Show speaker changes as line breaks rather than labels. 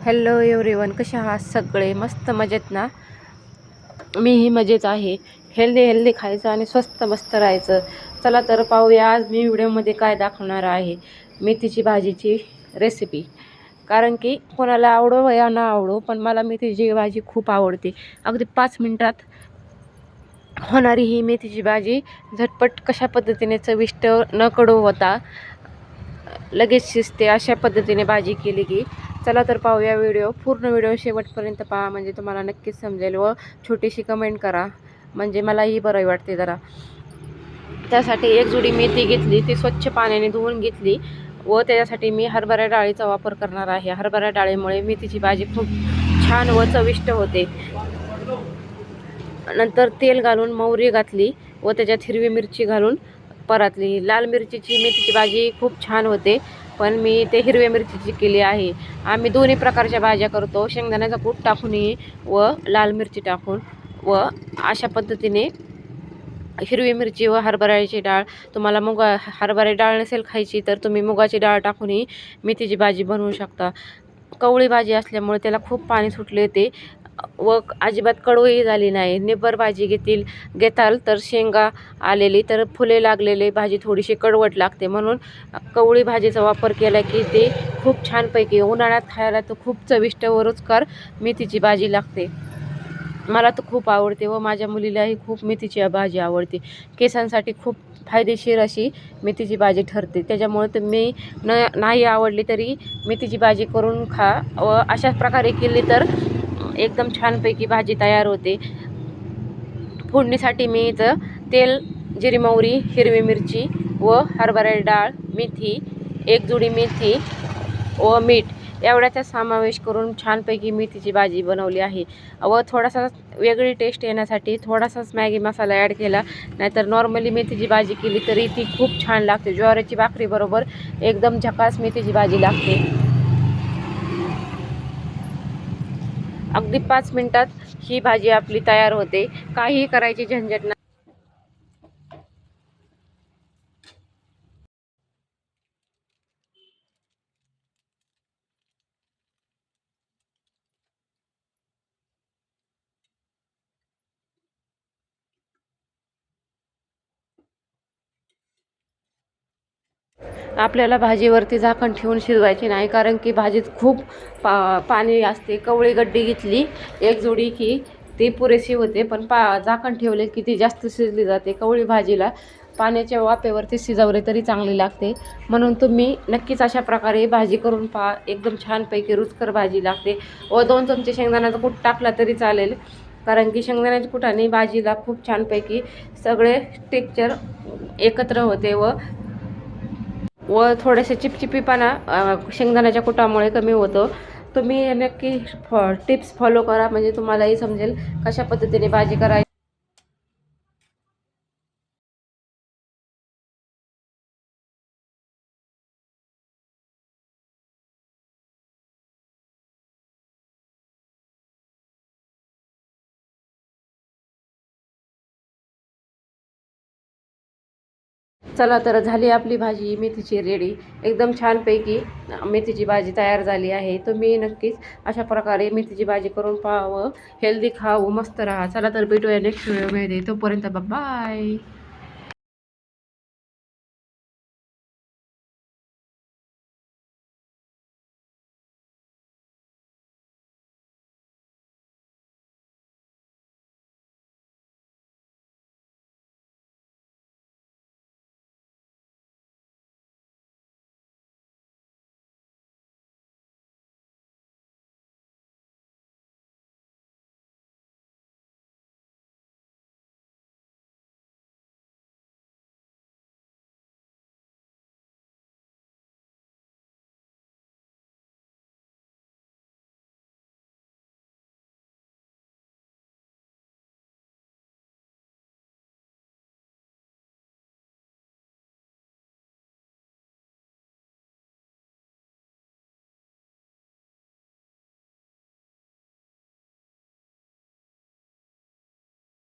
Hello everyone, कसे आहात सगळे? मस्त मजेत ना? मीही मजेत आहे. हेल्दी खायचं आणि स्वस्त मस्त राहायचं. चला तर पाहूया आज मी व्हिडिओमध्ये काय दाखवणार आहे. मेथीची भाजीची रेसिपी. कारण की कोणाला आवडो या ना आवडो, पण मला मेथीची भाजी खूप आवडते. अगदी 5 मिनिटात होणारी ही मेथीची भाजी झटपट कशा पद्धतीने चविष्ट न कडू होता लगेच शिजते अशा पद्धतीने भाजी केली की. चला तर पाहूया व्हिडिओ. पूर्ण व्हिडिओ शेवटपर्यंत पहा, म्हणजे तुम्हाला नक्कीच समजेल. व छोटीशी कमेंट करा, म्हणजे मलाही बरं वाटते जरा. त्यासाठी एक जुडी मेथी घेतली, ती स्वच्छ पाण्याने धुवून घेतली व त्याच्यासाठी मी हरभरा डाळीचा वापर करणार आहे. हरभरा डाळीमुळे मेथीची भाजी खूप छान व चविष्ट होते. नंतर तेल घालून मोहरी घातली व त्याच्यात हिरवी मिरची घालून परतली. लाल मिरचीची मेथीची भाजी खूप छान होते, पण मी ते हिरव्या मिरचीची केली आहे. आम्ही दोन्ही प्रकारच्या भाज्या करतो, शेंगदाण्याचा कूट टाकूनही व लाल मिरची टाकून. व अशा पद्धतीने हिरवी मिरची व हरभऱ्याची डाळ, तुम्हाला हरभरा डाळ नसेल खायची तर तुम्ही मुगाची डाळ टाकूनही मेथीची भाजी बनवू शकता. कवळी भाजी असल्यामुळे त्याला खूप पाणी सुटले ते व अजिबात कडूही झाली नाही. निब्बर भाजी घेताल तर शेंगा आलेली तर फुले लागलेली भाजी थोडीशी कडवट लागते, म्हणून कवळी भाजीचा वापर केला की ते खूप छानपैकी उन्हाळ्यात खायला तर खूप चविष्ट व रुचकर मेथीची भाजी लागते. मला तर खूप आवडते व माझ्या मुलीलाही खूप मेथीची भाजी आवडते. केसांसाठी खूप फायदेशीर अशी मेथीची भाजी ठरते. त्याच्यामुळे तुम्ही नाही आवडली तरी मेथीची भाजी करून खा व अशाच प्रकारे केली तर एकदम छानपैकी भाजी तयार होते. फोडणीसाठी मी इथं तेल, जिरी मोहरी, हिरवी मिरची व हरभरा डाळ, मेथी, एक जुडी मेथी व मीठ एवढ्याचा समावेश करून छानपैकी मेथीची भाजी बनवली आहे. व थोडासा वेगळी टेस्ट येण्यासाठी थोडासाच मॅगी मसाला ॲड केला, नाहीतर नॉर्मली मेथीची भाजी केली तरी ती खूप छान लागते. ज्वारीची भाकरीबरोबर एकदम झकास मेथीची भाजी लागते. अगदी 5 मिनिटात ही भाजी आपली तयार होते. काहीही करायची झंझट नाही. आपल्याला भाजीवरती झाकण ठेवून शिजवायचे नाही, कारण की भाजीत खूप पाणी असते. कवळी गड्डी घेतली एक जोडी की ती पुरेशी होते, पण झाकण ठेवले की ती जास्त शिजली जाते. कवळी भाजीला पाण्याच्या वाफेवरती शिजवले तरी चांगली लागते. म्हणून तुम्ही नक्कीच अशा प्रकारे भाजी करून पहा, एकदम छानपैकी रुचकर भाजी लागते. व 2 चमचे शेंगदाण्याचा कूट टाकला तरी चालेल, कारण की शेंगदाण्याच्या कुटाने भाजीला खूप छानपैकी सगळे टेक्स्चर एकत्र होते व थोडेसे चिपचिपीपणा शेंगदाण्याच्या कुटामुळे कमी होतो. तुम्ही नक्की टिप्स फॉलो करा, म्हणजे तुम्हालाही समजेल कशा पद्धतीने भाजी करायची. चला तर झाली आपली भाजी मेथीची रेडी. एकदम छानपैकी मेथीची भाजी तयार झाली आहे. तुम्ही नक्कीच अशा प्रकारे मेथीची भाजी करून पाहावं. हेल्दी खावं, मस्त राहा. चला तर भेटूया नेक्स्ट व्हिडिओमध्ये. तोपर्यंत बाय.